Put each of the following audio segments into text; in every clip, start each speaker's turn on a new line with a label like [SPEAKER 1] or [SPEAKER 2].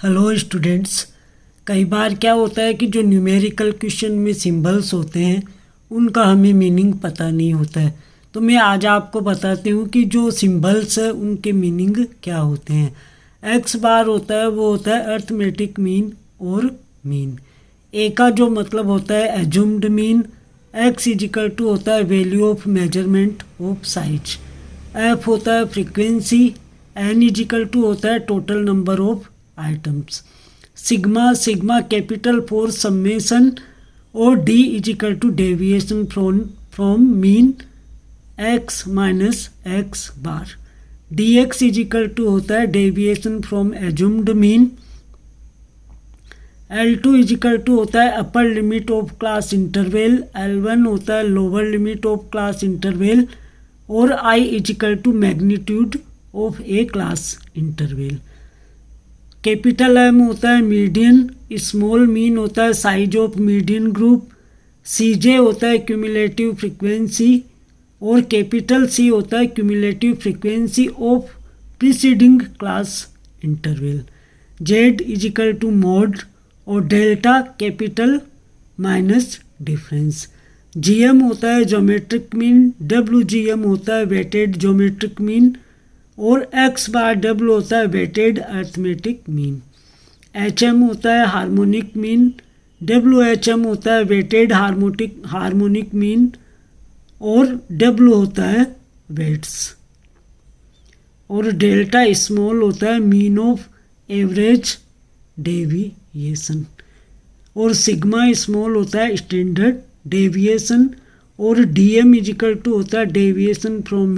[SPEAKER 1] Hello students, कई बार क्या होता है कि जो न्यूमेरिकल क्वेश्चन में सिंबल्स होते हैं उनका हमें मीनिंग पता नहीं होता है। तो मैं आज आपको बताती हूँ कि जो सिंबल्स है उनके मीनिंग क्या होते हैं। एक्स बार होता है वो होता है अर्थमेटिक मीन और मीन। ए का जो मतलब होता है assumed mean. X is equal to होता है value of measurement of size. F होता है फ्रीक्वेंसी। एन इजिकल टू होता है total number of items. Sigma capital for summation और D is equal to deviation from mean X minus X bar. D X is equal to होता है deviation from assumed mean. L2 is equal to होता है upper limit of class interval. L1 होता है lower limit of class interval. और I is equal to magnitude of a class interval. Capital M होता है median. Small mean होता है size of median group. CJ होता है क्यूमुलेटिव फ्रीक्वेंसी। और कैपिटल C होता है cumulative frequency of preceding class interval. Z is equal to mode और delta capital minus difference. GM होता है ज्योमेट्रिक मीन। WGM होता है वेटेड ज्योमेट्रिक मीन। और X बार W होता है वेटेड अर्थमेटिक मीन। HM होता है हार्मोनिक मीन। WHM होता है वेटेड हार्मोनिक मीन। और W होता है वेट्स। और डेल्टा स्मॉल होता है मीन ऑफ एवरेज डेविएशन। और सिग्मा स्मॉल होता है स्टैंडर्ड डेविएशन। और DM इजिकल टू होता है deviation from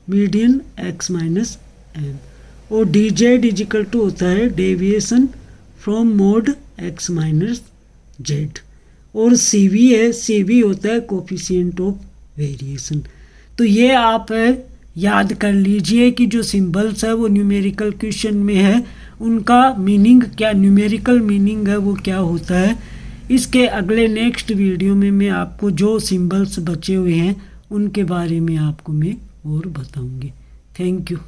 [SPEAKER 1] median x minus m। और DZ इजिकल टू होता है deviation from mode x minus z। और CV होता है कोफिशिएंट ऑफ वेरिएशन। तो ये आप याद कर लीजिए कि जो सिंबल्स है वो न्यूमेरिकल क्वेश्चन में है, उनका मीनिंग क्या, न्यूमेरिकल मीनिंग है वो क्या होता है। इसके अगले नेक्स्ट वीडियो में मैं आपको जो सिंबल्स बचे हुए हैं उनके बारे में आपको मैं और बताऊंगी। Thank you.